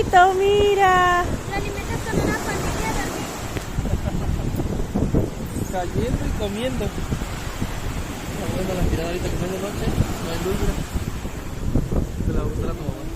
bonito, mira. Lo alimentas con una pandilla también. Cayendo y comiendo. Vamos a la tirada ahorita comiendo noche. No hay luz, mira. Se la va a gustar a tu mamá.